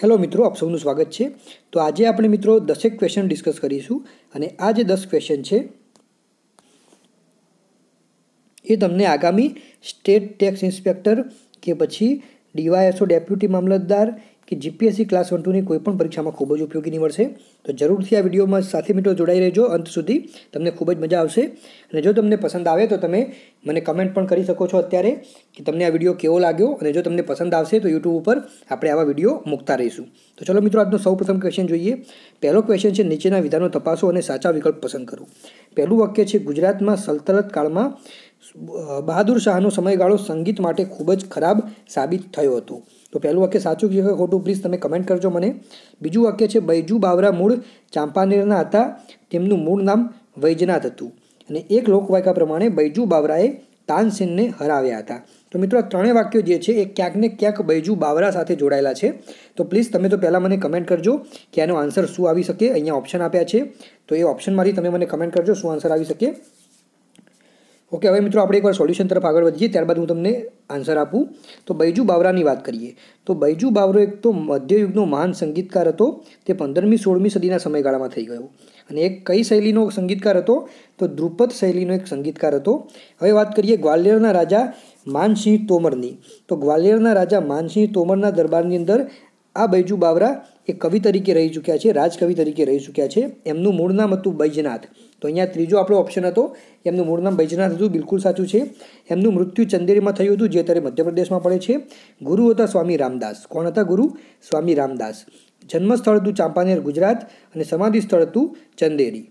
Hello મિત્રો, આપ સૌનું સ્વાગત છે। તો આજે આપણે મિત્રો 10 ક્વેશ્ચન ડિસ્કસ કરીશું અને આ જે 10 ક્વેશ્ચન છે એ તમને આગામી સ્ટેટ ટેક્સ ઇન્સ્પેક્ટર કે પછી ડીવાયએસઓ ડેપ્યુટી મામલતદાર કે જીપીએસસી ક્લાસ 1 2ની કોઈ પણ પરીક્ષામાં ખૂબ જ ઉપયોગી નીવડશે। તો જરૂરથી આ વિડીયોમાં સાથે મિત્રો જોડાઈ રહેજો અંત સુધી, તમને ખૂબ જ મજા આવશે। અને જો તમને પસંદ આવે તો તમે મને કમેન્ટ પણ કરી શકો છો અત્યારે કે તમને આ વિડીયો કેવો લાગ્યો, અને જો તમને પસંદ આવશે તો યુટ્યુબ ઉપર આપણે આવા વિડીયો મૂકતા રહીશું। તો ચલો મિત્રો, આજનો સૌપ્રથમ ક્વેશ્ચન જોઈએ। પહેલો ક્વેશ્ચન છે, નીચેના વિધાનો તપાસો અને સાચા વિકલ્પ પસંદ કરો। પહેલું વાક્ય છે, ગુજરાતમાં સલ્તનત કાળમાં બહાદુર શાહનો સમયગાળો સંગીત માટે ખૂબ જ ખરાબ સાબિત થયો હતો। તો પહેલું વાક્ય સાચું કે ખોટું પ્લીઝ તમે કમેન્ટ કરજો મને। બીજું વાક્ય છે, બૈજુ બાવરા મૂળ ચાંપાનેરના હતા, તેમનું મૂળ નામ વૈજનાથ હતું, અને એક લોકવાયકા પ્રમાણે બૈજુ બાવરાએ તાનસેનને હરાવ્યા હતા। તો મિત્રો, આ ત્રણેય વાક્યો જે છે એ ક્યાંક ને ક્યાંક બૈજુ બાવરા સાથે જોડાયેલા છે। તો પ્લીઝ તમે તો પહેલાં મને કમેન્ટ કરજો કે આનો આન્સર શું આવી શકે। અહીંયા ઓપ્શન આપ્યા છે, તો એ ઓપ્શનમાંથી તમે મને કમેન્ટ કરજો શું આન્સર આવી શકે। ઓકે, હવે મિત્રો આપણે એકવાર સોલ્યુશન તરફ આગળ વધીએ, ત્યારબાદ હું તમને આન્સર આપું। તો બૈજુ બાવરાની વાત કરીએ તો બૈજુ બાવરો એક તો મધ્યયુગનો મહાન સંગીતકાર હતો, તે 15મી 16મી સદીના સમયગાળામાં થઈ ગયો, અને એક કઈ શૈલીનો સંગીતકાર હતો તો ધ્રુપદ શૈલીનો એક સંગીતકાર હતો। હવે વાત કરીએ ગ્વાલિયરના રાજા માનસિંહ તોમરની, તો ગ્વાલિયરના રાજા માનસિંહ તોમરના દરબારની અંદર આ બૈજુ બાવરા એ કવિ તરીકે રહી ચૂક્યા છે, રાજકવિ તરીકે રહી ચૂક્યા છે। એમનું મૂળ નામ હતું બૈજનાથ। તો અહીંયા ત્રીજો આપણો ઓપ્શન હતો, એમનું મૂળ નામ બૈજનાથ હતું, બિલકુલ સાચું છે। એમનું મૃત્યુ ચંદેરીમાં થયું હતું, જે અત્યારે મધ્યપ્રદેશમાં પડે છે। ગુરુ હતા સ્વામી રામદાસ। કોણ હતા ગુરુ? સ્વામી રામદાસ। જન્મ સ્થળ હતું ચાંપાનેર ગુજરાત, અને સમાધિ સ્થળ હતું ચંદેરી।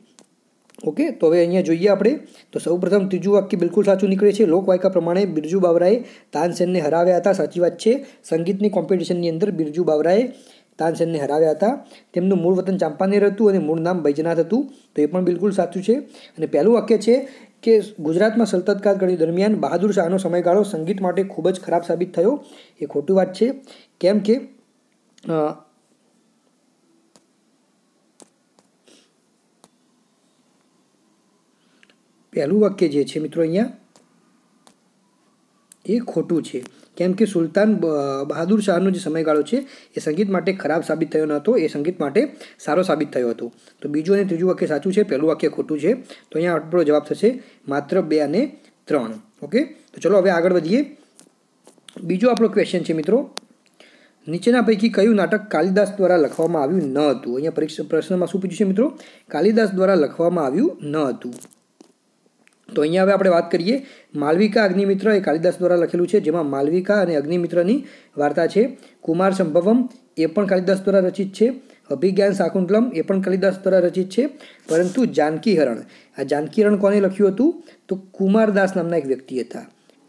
ઓકે, તો હવે અહીંયા જોઈએ આપણે, તો સૌપ્રથમ ત્રીજું વાક્ય બિલકુલ સાચું નીકળે છે। લોકવાયકા પ્રમાણે બિરજુ બાવરાએ તાનસેનને હરાવ્યા હતા, સાચી વાત છે। સંગીતની કોમ્પિટિશનની અંદર બિરજુ બાવરાએ તાનસેનને હરાવ્યા હતા। તેમનું મૂળ વતન ચાંપાનેર હતું અને મૂળ નામ બૈજનાથ હતું, તો એ પણ બિલકુલ સાચું છે। અને પહેલું વાક્ય છે કે ગુજરાતમાં સલ્તનતકાળ દરમિયાન બહાદુર શાહનો સમયગાળો સંગીત માટે ખૂબ જ ખરાબ સાબિત થયો, એ ખોટી વાત છે। કેમ કે પહેલું વાક્ય જે છે મિત્રો અહીંયા એ ખોટું છે, કેમ કે સુલતાન બહાદુર શાહનો જે સમયગાળો છે એ સંગીત માટે ખરાબ સાબિત થયો ન હતો, એ સંગીત માટે સારો સાબિત થયો હતો। તો બીજું અને ત્રીજું વાક્ય સાચું છે, પહેલું વાક્ય ખોટું છે। તો અહીંયા આપણો જવાબ થશે માત્ર 2 અને 3। ઓકે, તો ચલો હવે આગળ વધીએ। બીજો આપણો ક્વેશ્ચન છે મિત્રો, નીચેના પૈકી કયું નાટક કાલિદાસ દ્વારા લખવામાં આવ્યું ન હતું? અહીંયા પ્રશ્નમાં શું પૂછ્યું છે મિત્રો? કાલિદાસ દ્વારા લખવામાં આવ્યું ન હતું। તો અહીંયા હવે આપણે વાત કરીએ, માલવિકા અગ્નિમિત્ર એ કાલિદાસ દ્વારા લખેલું છે, જેમાં માલવિકા અને અગ્નિમિત્રની વાર્તા છે। કુમાર સંભવમ એ પણ કાલિદાસ દ્વારા રચિત છે। અભિજ્ઞાન શાકુંતલમ એ પણ કાલિદાસ દ્વારા રચિત છે। પરંતુ જાનકી હરણ, આ જાનકી હરણ કોને લખ્યું હતું? તો કુમારદાસ નામના એક વ્યક્તિ હતા,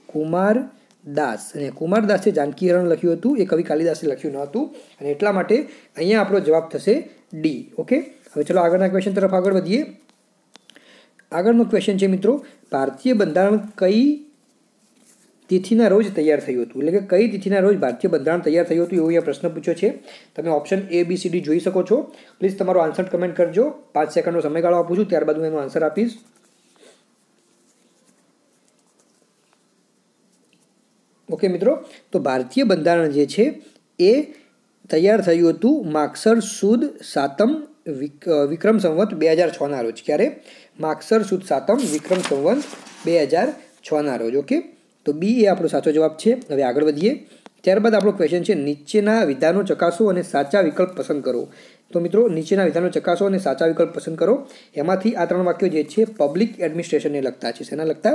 કુમારદાસ, અને કુમારદાસે જાનકી હરણ લખ્યું હતું, એ કવિ કાલિદાસે લખ્યું ન હતું, અને એટલા માટે અહીંયા આપણો જવાબ થશે ડી। ઓકે, હવે ચલો આગળના ક્વેશ્ચન તરફ આગળ વધીએ। આગળનો ક્વેશ્ચન છે મિત્રો, ભારતીય બંધારણ કઈ તિથિના રોજ તૈયાર થયું હતું? એટલે કે કઈ તિથિના રોજ ભારતીય બંધારણ તૈયાર થયું હતું, એવો અહીંયા પ્રશ્ન પૂછ્યો છે। તમે option A, B, C, D જોઈ શકો છો। પ્લીઝ તમારો આન્સર કમેન્ટ કરજો, 5 સેકન્ડનો સમયગાળો આપું છું, ત્યારબાદ હું એનો આન્સર આપીશ। ઓકે મિત્રો, તો ભારતીય બંધારણ જે છે એ તૈયાર થયું હતું માગસર સુદ સાતમ વિક્રમ સંવત 2006ના રોજ। ક્યારે? માગસર સુદ સાતમ વિક્રમ સંવત 2006ના રોજ। ઓકે, તો બી એ આપણો સાચો જવાબ છે। હવે આગળ વધીએ। ત્યારબાદ આપણો ક્વેશ્ચન છે, નીચેના વિધાનો ચકાસો અને સાચા વિકલ્પ પસંદ કરો। તો મિત્રો, નીચેના વિધાનો ચકાસો અને સાચા વિકલ્પ પસંદ કરો। એમાંથી આ 3 વાક્યો જે છે પબ્લિક એડમિનિસ્ટ્રેશનને લગતા છે। શેના લગતા?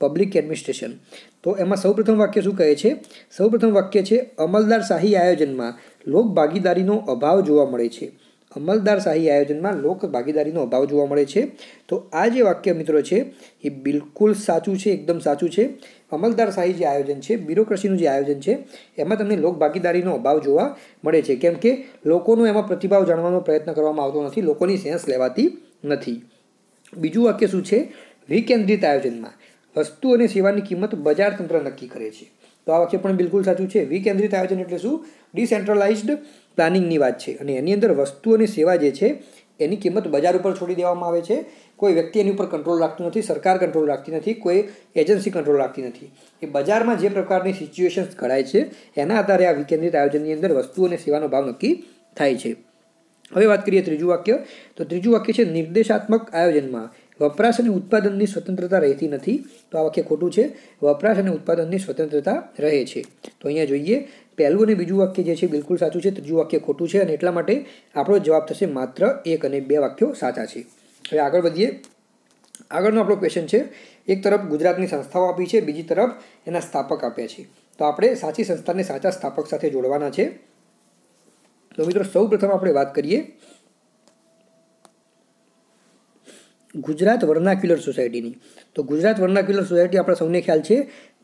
Public administration. તો એમાં સૌપ્રથમ વાક્ય શું કહે છે? સૌપ્રથમ વાક્ય છે, અમલદારશાહી આયોજનમાં લોક ભાગીદારીનો અભાવ જોવા મળે છે। અમલદારશાહી આયોજનમાં લોક ભાગીદારીનો અભાવ જોવા મળે છે। તો આ જે વાક્ય મિત્રો છે એ બિલકુલ સાચું છે, એકદમ સાચું છે। અમલદારશાહી જે આયોજન છે, બ્યુરોક્રેસીનું જે આયોજન છે, એમાં તમને લોક ભાગીદારીનો અભાવ જોવા મળે છે, કેમ કે લોકોનો એમાં પ્રતિભાવ જાણવાનો પ્રયત્ન કરવામાં આવતો નથી, લોકોની સેન્સ લેવાતી નથી। બીજું વાક્ય શું છે? વિકેન્દ્રિત આયોજનમાં વસ્તુ અને સેવાની કિંમત બજાર તંત્ર નક્કી કરે છે। તો આ વાક્ય પણ બિલકુલ સાચું છે। વિકેન્દ્રિત આયોજન એટલે શું? ડિસેન્ટ્રલાઇઝ્ડ પ્લાનિંગની વાત છે, અને એની અંદર વસ્તુ અને સેવા જે છે એની કિંમત બજાર ઉપર છોડી દેવામાં આવે છે. કોઈ વ્યક્તિ એની ઉપર કંટ્રોલ રાખતું નથી, સરકાર કંટ્રોલ રાખતી નથી, કોઈ એજન્સી કંટ્રોલ રાખતી નથી. એ બજારમાં જે પ્રકારની સિચ્યુએશન્સ ઘડાય છે એના આધારે આ વિકેન્દ્રિત આયોજનની અંદર વસ્તુ અને સેવાનો ભાવ નક્કી થાય છે. હવે વાત કરીએ ત્રીજું વાક્ય. તો ત્રીજું વાક્ય છે નિર્દેશાત્મક આયોજનમાં વપરાશ અને ઉત્પાદનની સ્વતંત્રતા રહેતી નથી. તો આ વાક્ય ખોટું છે. વપરાશ અને ઉત્પાદનની સ્વતંત્રતા રહે છે. તો અહીંયા જોઈએ પહેલું અને બીજું વાક્ય જે છે બિલકુલ સાચું છે, ત્રીજું વાક્ય ખોટું છે, અને એટલા માટે આપણો જવાબ થશે માત્ર 1 અને 2 વાક્યો સાચા છે. હવે આગળ વધીએ. આગળનો આપણો ક્વેશ્ચન છે, એક તરફ ગુજરાતની સંસ્થાઓ આપી છે, બીજી તરફ એના સ્થાપક આપ્યા છે. તો આપણે સાચી સંસ્થાને સાચા સ્થાપક સાથે જોડવાના છે. તો મિત્રો સૌ પ્રથમ આપણે વાત કરીએ ગુજરાત વર્નાક્યુલર સોસાયટીની. તો ગુજરાત વર્નાક્યુલર સોસાયટી આપણા સૌને ખ્યાલ છે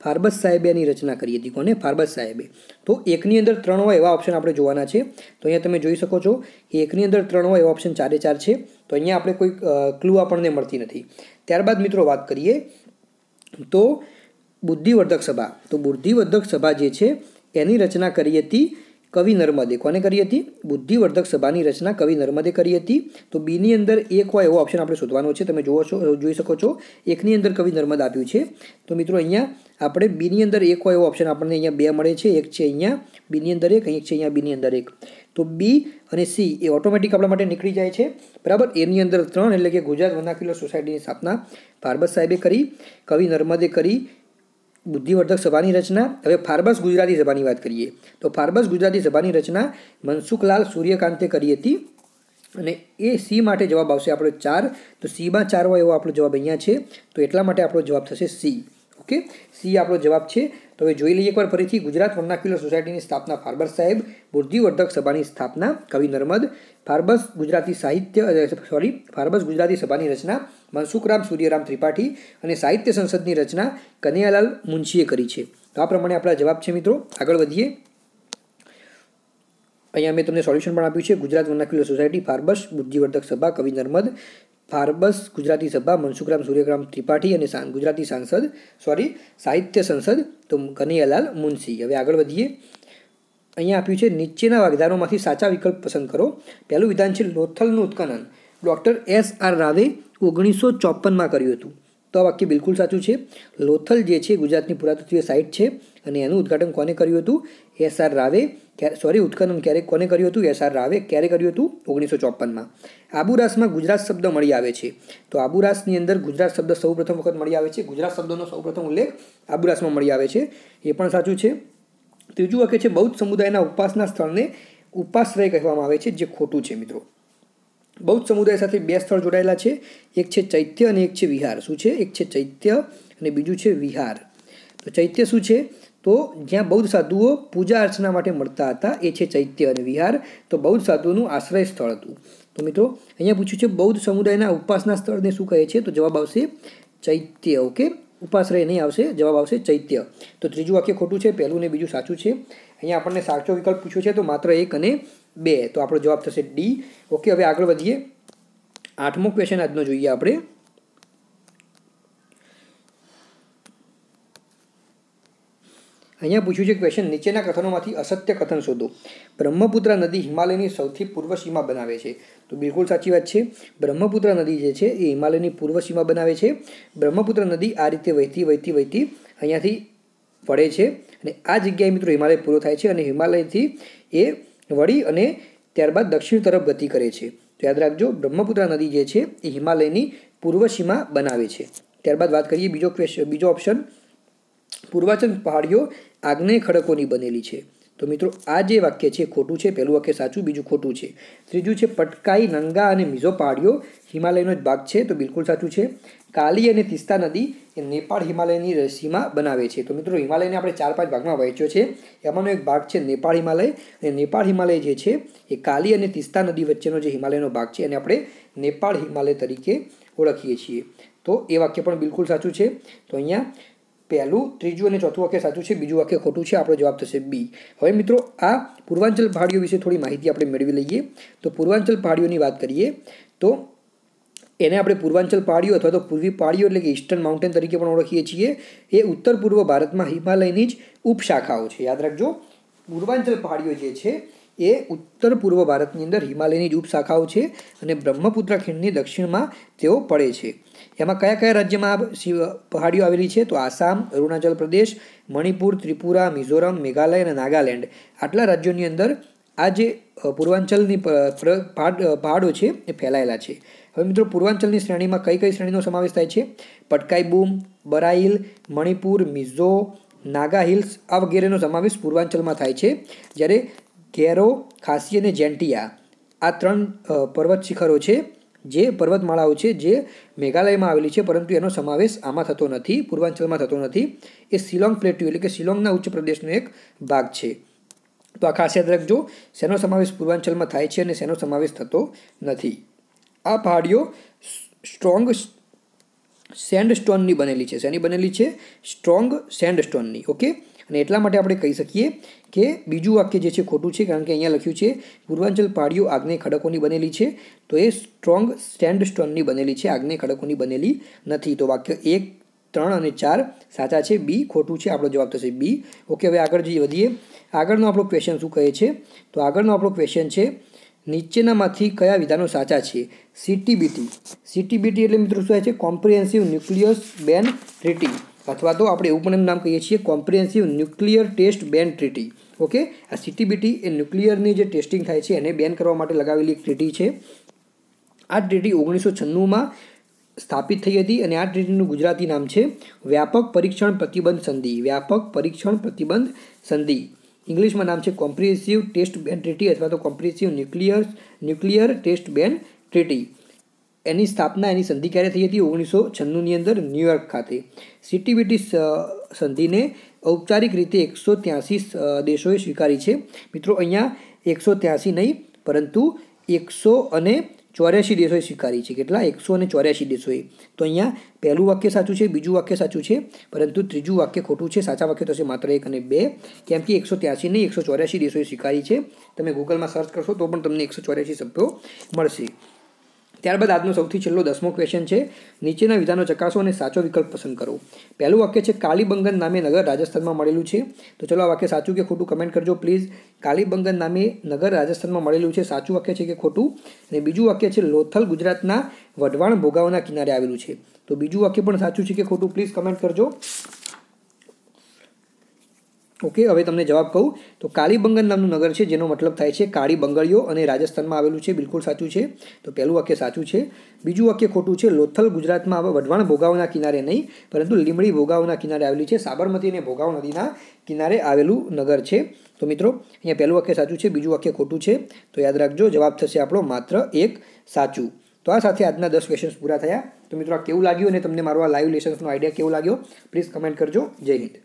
ફાર્બસ સાહેબે એની રચના કરી હતી. કોને? ફાર્બસ સાહેબે. તો એકની અંદર 3 હોય એવા ઓપ્શન આપણે જોવાના છે. તો અહીંયા તમે જોઈ શકો છો કે એકની અંદર 3 હોય એવા ઓપ્શન 4 છે. તો અહીંયા આપણે કોઈ ક્લુ આપણને મળતી નથી. ત્યારબાદ મિત્રો વાત કરીએ તો બુદ્ધિવર્ધક સભા. તો બુદ્ધિવર્ધક સભા જે છે એની રચના કરી હતી કવિ નર્મદે. કોને કરી હતી? બુદ્ધિવર્ધક સભાની રચના કવિ નર્મદે કરી હતી. તો બીની અંદર 1 હોય એવો ઓપ્શન આપણે શોધવાનો છે. તમે જોઈ શકો છો એકની અંદર કવિ નર્મદ આપ્યું છે. તો મિત્રો અહીંયા આપણે બીની અંદર 1 હોય એવો ઓપ્શન આપણને અહીંયા 2 મળે છે. એક છે અહીંયા બીની અંદર 1, એક છે અહીંયા બીની અંદર 1. તો બી અને સી એ ઓટોમેટિક આપણા માટે નીકળી જાય છે. બરાબર. એની અંદર 3 એટલે કે ગુજરાત વર્નાક્યુલર સોસાયટીની સ્થાપના ફાર્બસ સાહેબે કરી, કવિ નર્મદે કરી, બુદ્ધિવર્ધક સભાની રચના. હવે ફાર્બસ ગુજરાતી સભાની વાત કરીએ. તો ફાર્બસ ગુજરાતી સભાની રચના મનસુખલાલ સૂર્યકાંતે કરી હતી, અને એ સી માટે જવાબ આવશે આપણો 4. તો સીમાં 4 હોય એવો આપણો જવાબ અહીંયા છે. તો એટલા માટે આપણો જવાબ થશે સી. ઓકે, સી આપણો જવાબ છે. તો હવે જોઈ લઈએ એકવાર ફરીથી. ગુજરાત વર્નાક્યુલર સોસાયટીની સ્થાપના ફાર્બસ સાહેબ, બુદ્ધિવર્ધક સભાની સ્થાપના કવિ નર્મદ, ફાર્બસ ગુજરાતી સભાની રચના મનસુખરામ સૂર્યરામ ત્રિપાઠી, અને સાહિત્ય સંસદની રચના કનૈયાલાલ મુનશીએ કરી છે. તો આ પ્રમાણે આપણા જવાબ છે મિત્રો. આગળ વધીએ. અહીંયા મેં તમને સોલ્યુશન પણ આપ્યું છે. ગુજરાત વર્નાક્યુલર સોસાયટી, ફાર્બસ, બુદ્ધિવર્ધક સભા કવિ નર્મદ, ફાર્બસ ગુજરાતી સભા મનસુખરામ સૂર્યરામ ત્રિપાઠી, અને સાહિત્ય સંસદ તો કનૈયાલાલ મુનશી. હવે આગળ વધીએ. અહીંયા આપ્યું છે નીચેના વાગ્દાનોમાંથી સાચા વિકલ્પ પસંદ કરો. પહેલું વિધાન છે લોથલનું ઉત્ખનન ડૉક્ટર S.R. રાવે 1954માં કર્યું હતું. તો આ વાક્ય બિલકુલ સાચું છે. લોથલ જે છે ગુજરાતની પુરાતત્વીય સાઇટ છે, અને એનું ઉદ્ઘાટન કોને કર્યું હતું? S.R. રાવે. ઉત્ખનન કોને કર્યું હતું? S.R. રાવે. ક્યારે કર્યું હતું? 1954માં. આબુરાસમાં ગુજરાત શબ્દ મળી આવે છે. તો આબુરાસની અંદર ગુજરાત શબ્દ સૌપ્રથમ વખત મળી આવે છે. ગુજરાત શબ્દનો સૌપ્રથમ ઉલ્લેખ આબુરાસમાં મળી આવે છે. એ પણ સાચું છે. ત્રીજું વાક્ય છે બૌદ્ધ સમુદાયના ઉપાસના સ્થળને ઉપાશ્રય કહેવામાં આવે છે, જે ખોટું છે મિત્રો. બૌદ્ધ સમુદાય સાથે 2 સ્થળ જોડાયેલા છે. એક છે ચૈત્ય અને એક છે વિહાર. શું છે? એક છે ચૈત્ય અને બીજું છે વિહાર. તો ચૈત્ય શું છે? તો જ્યાં બૌદ્ધ સાધુઓ પૂજા અર્ચના માટે મળતા હતા એ છે ચૈત્ય, અને વિહાર તો બૌદ્ધ સાધુઓનું આશ્રય સ્થળ હતું. તો મિત્રો અહીંયા પૂછ્યું છે બૌદ્ધ સમુદાયના ઉપાસના સ્થળને શું કહે છે? તો જવાબ આવશે ચૈત્ય. ઓકે, ઉપાશ્રય નહીં આવશે, જવાબ આવશે ચૈત્ય. તો ત્રીજું વાક્ય ખોટું છે, પહેલું ને બીજું સાચું છે. અહીંયા આપણને સાચો વિકલ્પ પૂછ્યો છે તો માત્ર 1 અને 2. તો આપણો જવાબ થશે ડી. ઓકે, હવે આગળ વધીએ. 8મો ક્વેશ્ચન આજનો જોઈએ આપણે. અહીંયા પૂછ્યું છે ક્વેશ્ચન, નીચેના કથનોમાંથી અસત્ય કથન શોધો. બ્રહ્મપુત્ર નદી હિમાલયની સૌથી પૂર્વ સીમા બનાવે છે. તો બિલકુલ સાચી વાત છે. બ્રહ્મપુત્ર નદી જે છે એ હિમાલયની પૂર્વ સીમા બનાવે છે. બ્રહ્મપુત્ર નદી આ રીતે વહેતી અહીંયાથી પડે છે, અને આ જગ્યાએ મિત્રો હિમાલય પૂરો થાય છે, અને હિમાલયથી એ વળી અને ત્યારબાદ દક્ષિણ તરફ ગતિ કરે છે. તો યાદ રાખજો, બ્રહ્મપુત્ર નદી જે છે એ હિમાલયની પૂર્વ સીમા બનાવે છે. ત્યારબાદ વાત કરીએ બીજો ઓપ્શન, પૂર્વાંચલ પહાડીઓ આગ્નેય ખડકોની બનેલી છે. તો મિત્રો આ જે વાક્ય છે ખોટું છે. પહેલું વાક્ય સાચું, બીજું ખોટું છે. ત્રીજું છે પટકાઈ, નંગા અને મિઝો પહાડીઓ હિમાલયનો જ ભાગ છે. તો બિલકુલ સાચું છે. કાલી અને તિસ્તા નદી એ નેપાળ હિમાલયની સીમા બનાવે છે. તો મિત્રો હિમાલયને આપણે 4-5 ભાગમાં વહેંચ્યો છે. એમાંનો એક ભાગ છે નેપાળ હિમાલય, અને નેપાળ હિમાલય જે છે એ કાલી અને તિસ્તા નદી વચ્ચેનો જે હિમાલયનો ભાગ છે એને આપણે નેપાળ હિમાલય તરીકે ઓળખીએ છીએ. તો એ વાક્ય પણ બિલકુલ સાચું છે. તો અહીંયા પહેલું, ત્રીજું અને ચોથું વાક્ય સાચું છે, બીજું વાક્ય ખોટું છે. આપણો જવાબ થશે બી. હવે મિત્રો આ પૂર્વાંચલ પહાડીઓ વિશે થોડી માહિતી આપણે મેળવી લઈએ. તો પૂર્વાંચલ પહાડીઓની વાત કરીએ તો એને આપણે પૂર્વાંચલ પહાડીઓ અથવા તો પૂર્વી પહાડીઓ એટલે કે ઈસ્ટર્ન માઉન્ટેન તરીકે પણ ઓળખીએ છીએ. એ ઉત્તર પૂર્વ ભારતમાં હિમાલયની જ ઉપશાખાઓ છે. યાદ રાખજો, પૂર્વાંચલ પહાડીઓ જે છે એ ઉત્તર પૂર્વ ભારતની અંદર હિમાલયની જ ઉપશાખાઓ છે અને બ્રહ્મપુત્ર ખીણની દક્ષિણમાં તેઓ પડે છે. એમાં કયા કયા રાજ્યમાં આ પહાડીઓ આવેલી છે? તો આસામ, અરુણાચલ પ્રદેશ, મણિપુર, ત્રિપુરા, મિઝોરમ, મેઘાલય અને નાગાલેન્ડ આટલા રાજ્યોની અંદર આ જે પૂર્વાંચલની પહાડો છે એ ફેલાયેલા છે. હવે મિત્રો પૂર્વાંચલની શ્રેણીમાં કઈ કઈ શ્રેણીનો સમાવેશ થાય છે? પટકાઈબૂમ, બરાઈલ, મણિપુર, મિઝો, નાગા હિલ્સ આ વગેરેનો સમાવેશ પૂર્વાંચલમાં થાય છે. જ્યારે ગેરો, ખાસી અને જેન્ટિયા આ 3 પર્વત શિખરો છે, જે પર્વતમાળાઓ છે જે મેઘાલયમાં આવેલી છે, પરંતુ એનો સમાવેશ આમાં થતો નથી, પૂર્વાંચલમાં થતો નથી. એ શિલોંગ પ્લેટ્યુ એટલે કે શિલોંગના ઉચ્ચ પ્રદેશનો એક ભાગ છે. તો આ ખાસ યાદ રાખજો, શેનો સમાવેશ પૂર્વાંચલમાં થાય છે અને શેનો સમાવેશ થતો નથી. આ પહાડીઓ સ્ટ્રોંગ સેન્ડસ્ટોનની બનેલી છે. શેની બનેલી છે? સ્ટ્રોંગ સેન્ડસ્ટોનની. ઓકે, અને એટલા માટે આપણે કહી શકીએ કે બીજું વાક્ય જે છે ખોટું છે, કારણ કે અહીંયા લખ્યું છે પૂર્વાંચલ પહાડીઓ આગ્નેય ખડકોની બનેલી છે, તો એ સ્ટ્રોંગ સેન્ડસ્ટોનની બનેલી છે, આગ્નેય ખડકોની બનેલી નથી. તો વાક્ય 1, 3 અને 4 સાચા છે, બી ખોટું છે. આપણો જવાબ થશે બી. ઓકે, હવે આગળ વધીએ. આગળનો આપણો ક્વેશ્ચન શું કહે છે? તો આગળનો આપણો ક્વેશ્ચન છે નીચેનામાંથી કયા વિધાનો સાચા છે? સીટીબીટી. સીટીબીટી એટલે મિત્રો શું થાય છે? કોમ્પ્રિહેન્સિવ ન્યુક્લિયસ બેન ટ્રીટી, અથવા તો આપણે એવું પણ નામ કહીએ છીએ કોમ્પ્રિહેન્સિવ ન્યુક્લિયર ટેસ્ટ બેન ટ્રીટી. ઓકે, આ સીટીબીટી એ ન્યુક્લિયરની જે ટેસ્ટિંગ થાય છે એને બેન કરવા માટે લગાવેલી એક ટ્રીટી છે. આ ટ્રીટી 1996માં સ્થાપિત થઈ હતી અને આ ટ્રીટીનું ગુજરાતી નામ છે વ્યાપક પરીક્ષણ પ્રતિબંધ સંધિ. વ્યાપક પરીક્ષણ પ્રતિબંધ સંધિ. ઇંગ્લિશમાં નામ છે કોમ્પ્રિહેન્સિવ ટેસ્ટ બેન ટ્રીટી અથવા તો કોમ્પ્રિહેન્સિવ ન્યુક્લિયર ટેસ્ટ બેન ટ્રીટી. એની સ્થાપના, એની સંધિ ક્યારે થઈ હતી? 1996ની અંદર ન્યુયોર્ક ખાતે. સીટીબીટી સંધિને ઔપચારિક રીતે 183 દેશોએ સ્વીકારી છે. મિત્રો અહીંયા 183 નહીં, પરંતુ 184 દેશોએ સ્વીકારી છે. કેટલા? 184 દેશોએ. તો અહીંયા પહેલું વાક્ય સાચું છે, બીજું વાક્ય સાચું છે, પરંતુ ત્રીજું વાક્ય ખોટું છે. સાચા વાક્ય થશે માત્ર 1 અને 2, કેમ કે 183 નહીં 184 દેશોએ સ્વીકારી છે. તમે ગૂગલમાં સર્ચ કરશો તો પણ તમને 184 શબ્દો મળશે. ત્યારબાદ આજનો સૌથી છેલ્લો 10મો ક્વેશ્ચન છે. નીચેના વિધાનો ચકાસો અને સાચો વિકલ્પ પસંદ કરો. પહેલું વાક્ય છે કાલીબંગન નામે નગર રાજસ્થાનમાં મળેલું છે. તો ચલો આ વાક્ય સાચું કે ખોટું કમેન્ટ કરજો પ્લીઝ. કાલીબંગન નામે નગર રાજસ્થાનમાં મળેલું છે, સાચું વાક્ય છે કે ખોટું? અને બીજું વાક્ય છે લોથલ ગુજરાતના વઢવાણ ભોગાવના કિનારે આવેલું છે. તો બીજું વાક્ય પણ સાચું છે કે ખોટું પ્લીઝ કમેન્ટ કરજો. ઓકે, હવે તમને જવાબ કહું તો કાલીબંગન નામનું નગર છે, જેનો મતલબ થાય છે કાળી બંગડીઓ, અને રાજસ્થાનમાં આવેલું છે. બિલકુલ સાચું છે. તો પહેલું વાક્ય સાચું છે. બીજું વાક્ય ખોટું છે. લોથલ ગુજરાતમાં વઢવાણ ભોગાવના કિનારે નહીં, પરંતુ લીંબડી ભોગાવના કિનારે આવેલી છે. સાબરમતી અને ભોગાવ નદીના કિનારે આવેલું નગર છે. તો મિત્રો અહીંયા પહેલું વાક્ય સાચું છે, બીજું વાક્ય ખોટું છે. તો યાદ રાખજો, જવાબ થશે આપણો માત્ર 1 સાચું. તો આ સાથે આજના 10 ક્વેશ્ચન્સ પૂરા થયા. તો મિત્રો આ કેવું લાગ્યું અને તમને મારો આ લાઈવ લેસન્સનો આઈડિયા કેવો લાગ્યો પ્લીઝ કમેન્ટ કરજો. જય હિન્દ.